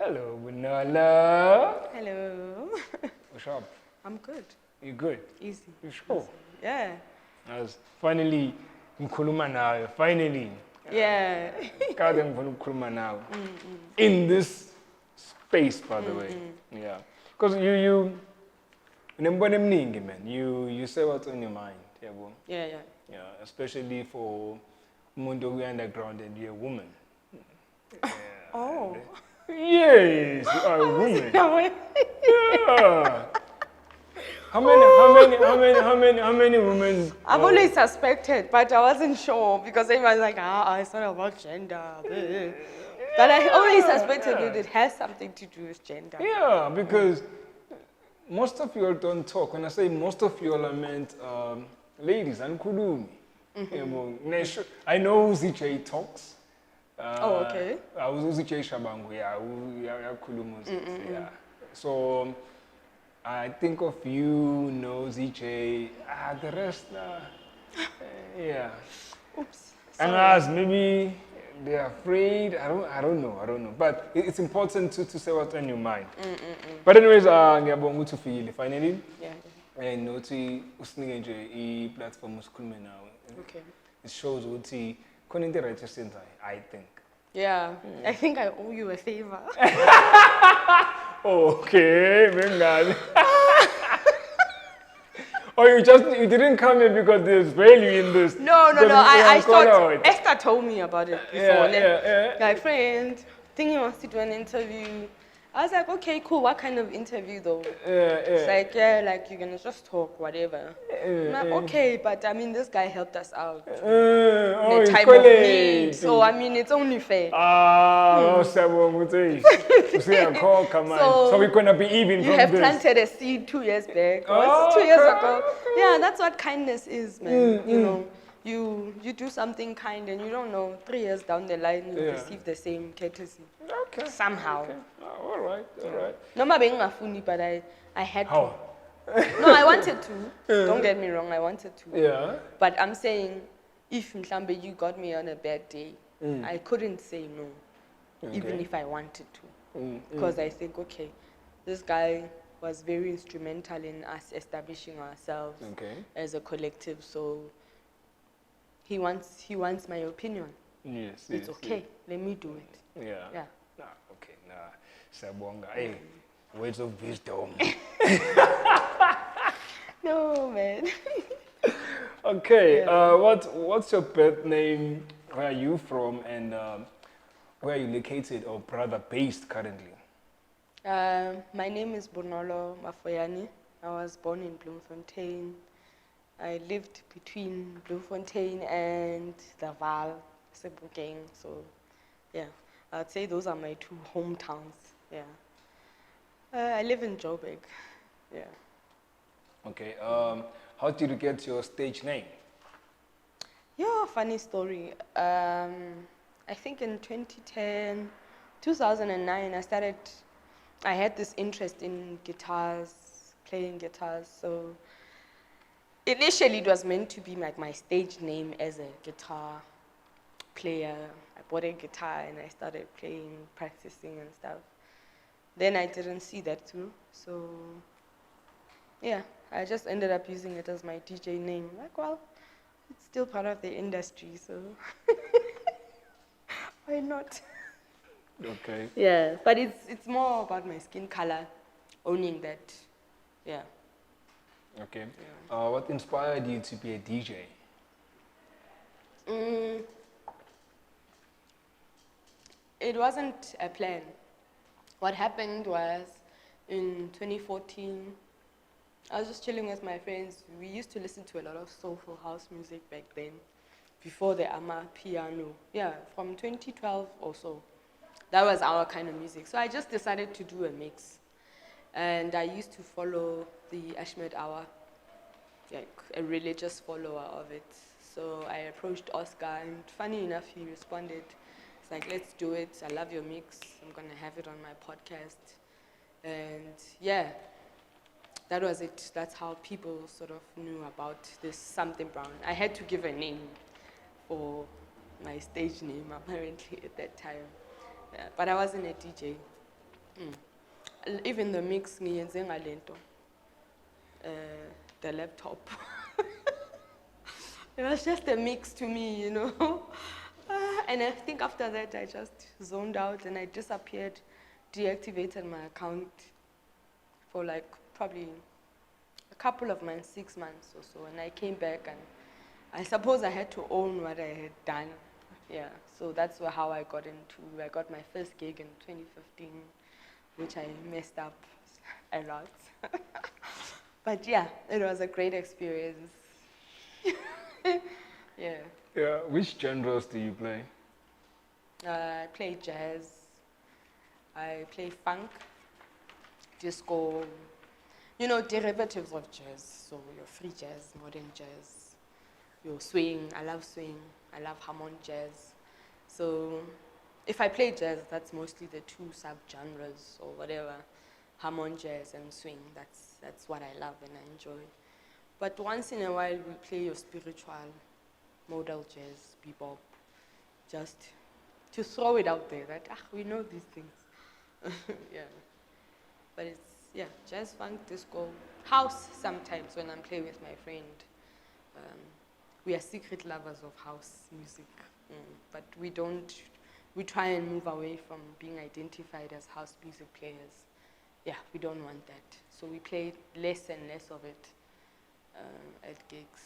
Hello, Bonolo. Hello. What's up? I'm good. You good? Easy. You sure? Easy. Yeah. As finally, ngikhuluma nawe. Finally. Yeah. Kade ngifuna ukukhuluma nawe. In this space, by the way. Yeah. Because you nembona eminingi, man. You say what's on your mind. Yabo. Yeah, yeah. Yeah, especially for umuntu oku-underground and you're a woman. Yeah. Oh. Yes, you are a woman. No way. Yeah. How many women? I've always suspected, but I wasn't sure because everyone's like, it's not about gender. But I always suspected that it has something to do with gender. Yeah, because most of you all don't talk. When I say most of you all, I meant ladies and kulumi. I know ZJ talks. Oh, okay. I was ZJ Shabangu, yeah. Yeah. So I think of you, know ZJ. The rest, yeah. Oops. And as maybe they're afraid. I don't know. But it's important to say what's on your mind. But anyways, ngiyabonga ukuthi ufikile finally. Yeah. And nothi usinike nje i-platform usikhulume nawe. Okay. It shows ukuthi khona into right esenzayo, I think. Yeah. I think I owe you a favor. Okay, bengani. Or you didn't come here because there's value in this. No. I thought Esther told me about it before. Yeah. My friend, thinking he wants to do an interview. I was like, okay, cool. What kind of interview though? It's like, like you're gonna just talk, whatever. I'm like, okay, but I mean, this guy helped us out. In a time of need. So I mean, it's only fair. So we're gonna be even. You have planted a seed 2 years back. Or 2 years ago. Yeah, that's what kindness is, man. You know. You do something kind and you don't know 3 years down the line you receive the same courtesy. Okay. Somehow. Okay. All right. No, I'm funny, but I had How? to. No, I wanted to. Don't get me wrong, I wanted to. Yeah. But I'm saying, if Mhlambe you got me on a bad day, I couldn't say no, even if I wanted to. Because I think, okay, this guy was very instrumental in us establishing ourselves as a collective, so he wants my opinion. Yes. It's okay. Yes. Let me do it. Yeah. Okay. Sabonga. Hey, words of wisdom. No, man. Okay. What's your birth name? Where are you from? And where are you located or rather based currently? My name is Bonolo Mafoyane. I was born in Bloemfontein. I lived between Bloemfontein and the Vaal, Sebokeng. So, yeah, I'd say those are my two hometowns. Yeah. I live in Joburg. Yeah. Okay. How did you get your stage name? Yeah, funny story. I think in 2009, I had this interest in guitars, playing guitars. So initially, it was meant to be like my stage name as a guitar player. I bought a guitar and I started playing, practicing and stuff. Then I didn't see that through. So yeah, I just ended up using it as my DJ name. Like, well, it's still part of the industry, so why not? Okay. Yeah, but it's more about my skin color, owning that. Yeah. Okay. What inspired you to be a DJ? It wasn't a plan. What happened was in 2014, I was just chilling with my friends. We used to listen to a lot of soulful house music back then, before the Ama piano. Yeah, from 2012 or so. That was our kind of music. So I just decided to do a mix. And I used to follow the Ahmed Hour, like a religious follower of it. So I approached Oscar, and funny enough, he responded. It's like, let's do it. I love your mix. I'm going to have it on my podcast. And yeah, that was it. That's how people sort of knew about this Sumthin Brown. I had to give a name for my stage name, apparently, at that time. Yeah, but I wasn't a DJ. Even the mix ngiyenze ngalento, the laptop. It was just a mix to me, you know. And I think after that I just zoned out and I disappeared, deactivated my account for like probably a couple of months, 6 months or so, and I came back and I suppose I had to own what I had done. Yeah, so that's how I got my first gig in 2015, which I messed up a lot. But yeah, it was a great experience. Yeah. Yeah, which genres do you play? I play jazz, I play funk, disco, you know, derivatives of jazz. So your free jazz, modern jazz, your swing. I love swing. I love harmonic jazz. So if I play jazz, that's mostly the two sub-genres or whatever, harmonic jazz and swing. That's what I love and I enjoy. But once in a while, we play your spiritual, modal jazz, bebop, just to throw it out there that we know these things. Yeah. But it's, yeah, jazz, funk, disco, house sometimes when I'm playing with my friend. We are secret lovers of house music, but we try and move away from being identified as house music players. Yeah, we don't want that. So we play less and less of it at gigs.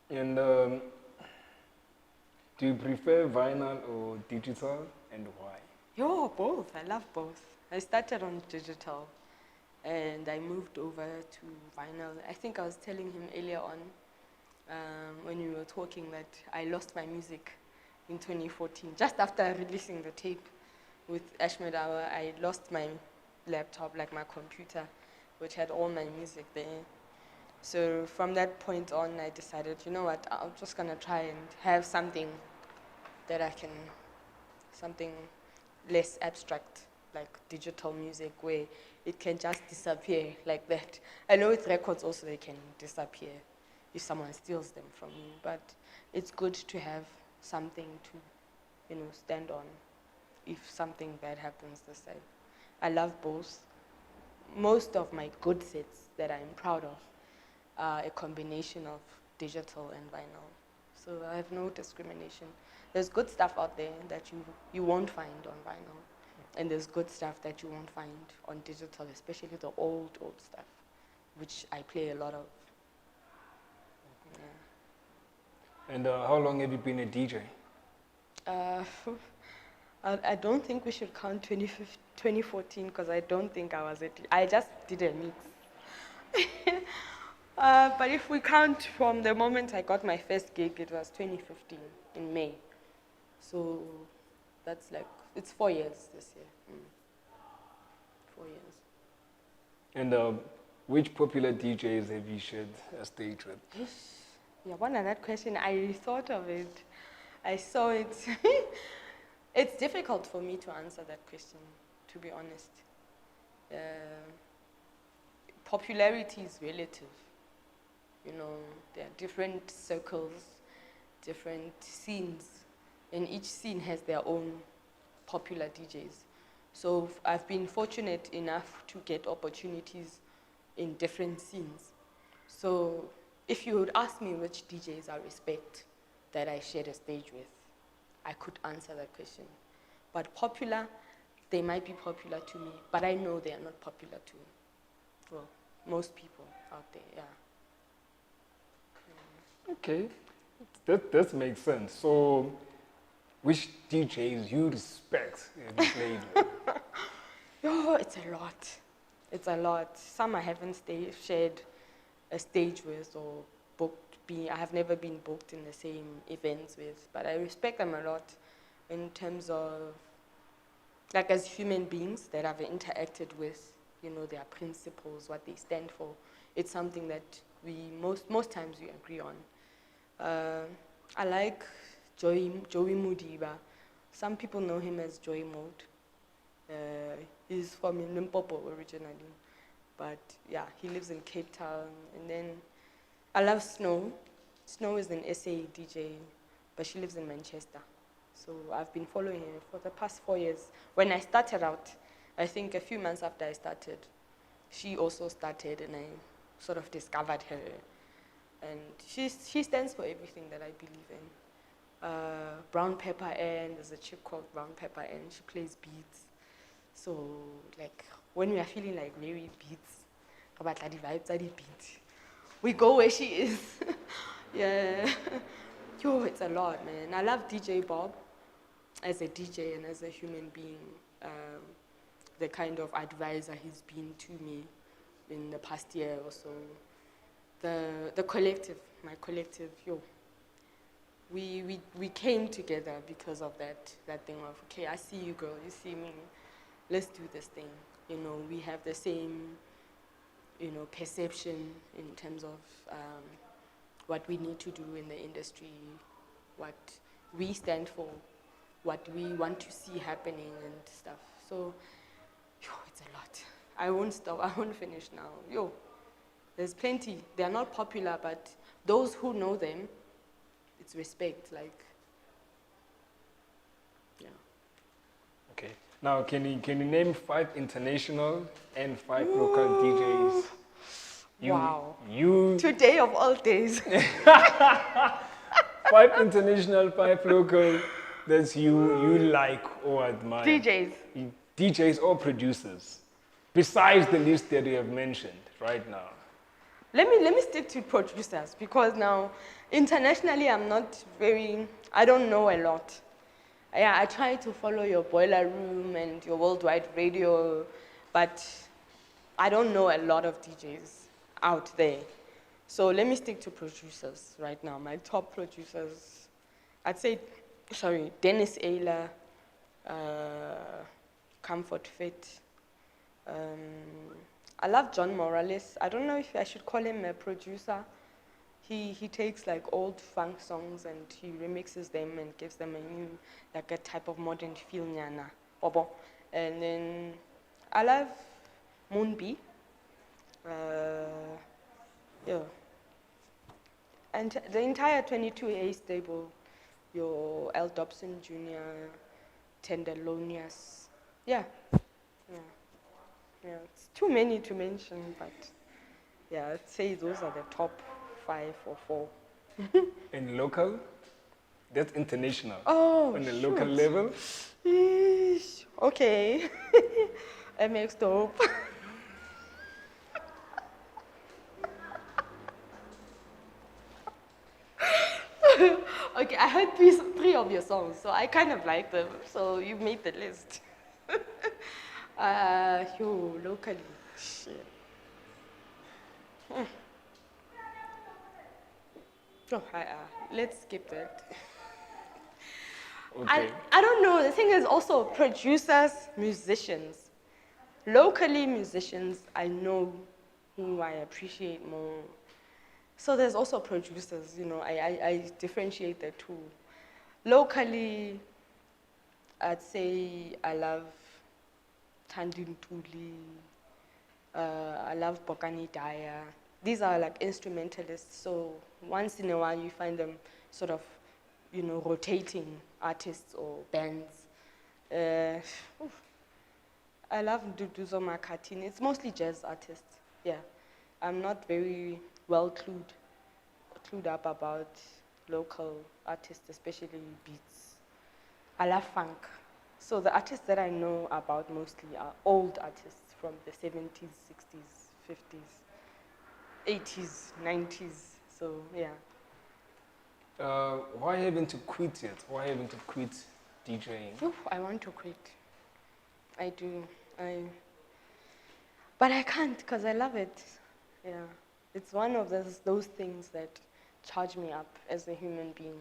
Yeah. And do you prefer vinyl or digital, and why? Yo, both. I love both. I started on digital and I moved over to vinyl. I think I was telling him earlier on when we were talking that I lost my music in 2014. Just after releasing the tape with Ashmed Hour, I lost my laptop, like my computer, which had all my music there. So from that point on, I decided, you know what, I'm just gonna try and have something that I can, something less abstract, like digital music, where it can just disappear like that. I know with records also they can disappear if someone steals them from you, but it's good to have something to, you know, stand on if something bad happens this side. I love both. Most of my good sets that I'm proud of are a combination of digital and vinyl. So I have no discrimination. There's good stuff out there that you won't find on vinyl. And there's good stuff that you won't find on digital, especially the old stuff, which I play a lot of. Yeah. And how long have you been a DJ? I don't think we should count 2014 because I don't think I was a DJ. I just did a mix. But if we count from the moment I got my first gig, it was 2015 in May. So that's like, it's 4 years this year. 4 years. And which popular DJs have you shared a stage with? Yeah, one of that question, I thought of it. I saw it. It's difficult for me to answer that question, to be honest. Popularity is relative. You know, there are different circles, different scenes, and each scene has their own popular DJs. So I've been fortunate enough to get opportunities in different scenes. So if you would ask me which DJs I respect that I shared a stage with, I could answer that question. But popular, they might be popular to me, but I know they are not popular to, well, most people out there, yeah. Okay, that makes sense. So, which DJs you respect have you played with? Oh, it's a lot. It's a lot. Some I haven't shared a stage with or booked. I have never been booked in the same events with, but I respect them a lot in terms of, like, as human beings that I've interacted with, you know, their principles, what they stand for. It's something that we most times we agree on. I like Joey Mudiba. Some people know him as Joey Mode. He's from Limpopo originally, but yeah, he lives in Cape Town. And then I love Snow. Snow is an SA DJ, but she lives in Manchester. So I've been following her for the past 4 years. When I started out, I think a few months after I started, she also started, and I sort of discovered her. And she stands for everything that I believe in. Brown Pepper Ann, there's a chick called Brown Pepper Ann, she plays beats. So like when we are feeling like very beats, about the vibes are the beat, we go where she is. Yeah. Yo, it's a lot, man. I love DJ Bob as a DJ and as a human being. The kind of advisor he's been to me in the past year or so. The collective, my collective, yo. We came together because of that thing of, okay, I see you, girl, you see me, let's do this thing. You know, we have the same, you know, perception in terms of what we need to do in the industry, what we stand for, what we want to see happening and stuff. So, yo, it's a lot. I won't stop, I won't finish now. Yo, there's plenty. They're not popular, but those who know them, it's respect, like, yeah. Okay. Now, can you name 5 international and 5 local DJs? Wow. You. Today of all days. 5 international, 5 local that you like or admire. DJs. DJs or producers, besides the list that you have mentioned right now. Let me stick to producers, because now internationally I don't know a lot. Yeah, I try to follow your Boiler Room and your Worldwide Radio, but I don't know a lot of DJs out there. So let me stick to producers right now. My top producers, I'd say, Dennis Ayler, Comfort Fit. I love John Morales. I don't know if I should call him a producer. He takes like old funk songs and he remixes them and gives them a new, like a type of modern feel, nyana. Bobo. And then I love Moonbee. Yeah. And the entire 22A stable, your L. Dobson Jr., Tenderlonius. Yeah. Yeah. Yeah, it's too many to mention, but yeah, I'd say those are the top 5 or 4. And local? That's international. Oh, on the shoot. local level? Eesh. Okay. MX Dope. Okay, I heard three of your songs, so I kind of like them. So you made the list. Locally. Shit. Oh, let's skip that. Okay. I don't know. The thing is also producers, musicians. Locally, musicians, I know who I appreciate more. So there's also producers, you know, I differentiate the two. Locally, I'd say I love Tandin Tuli, I love Bokani Daya. These are like instrumentalists, so once in a while you find them sort of, you know, rotating artists or bands. I love Duduzo Makatini. It's mostly jazz artists, yeah. I'm not very well clued up about local artists, especially beats. I love funk. So the artists that I know about mostly are old artists from the 70s, 60s, 50s, 80s, 90s. So yeah. Why haven't you quit yet? Why haven't you quit DJing? Oof, I want to quit. I do. But I can't because I love it. Yeah. It's one of those things that charge me up as a human being.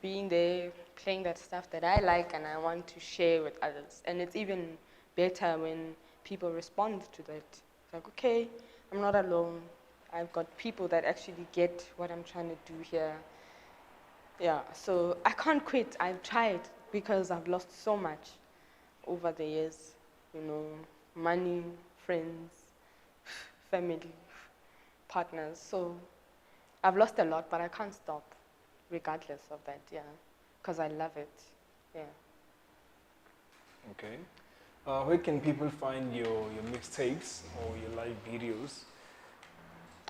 Being there, playing that stuff that I like and I want to share with others. And it's even better when people respond to that. It's like, okay, I'm not alone. I've got people that actually get what I'm trying to do here. Yeah, so I can't quit. I've tried because I've lost so much over the years. You know, money, friends, family, partners. So I've lost a lot, but I can't stop regardless of that, yeah, because I love it. Yeah. Okay. Where can people find your mixtapes or your live videos?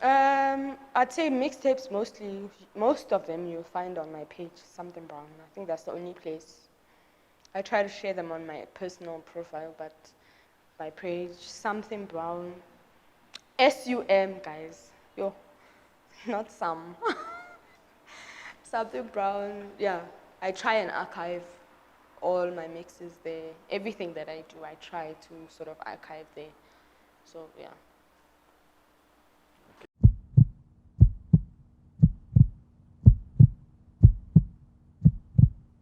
I'd say mixtapes mostly. Most of them you'll find on my page, Something Brown. I think that's the only place. I try to share them on my personal profile, but my page, Something Brown, SUM, guys. Yo, not some. Something Brown. Yeah, I try and archive all my mixes there. Everything that I do, I try to sort of archive there. So yeah.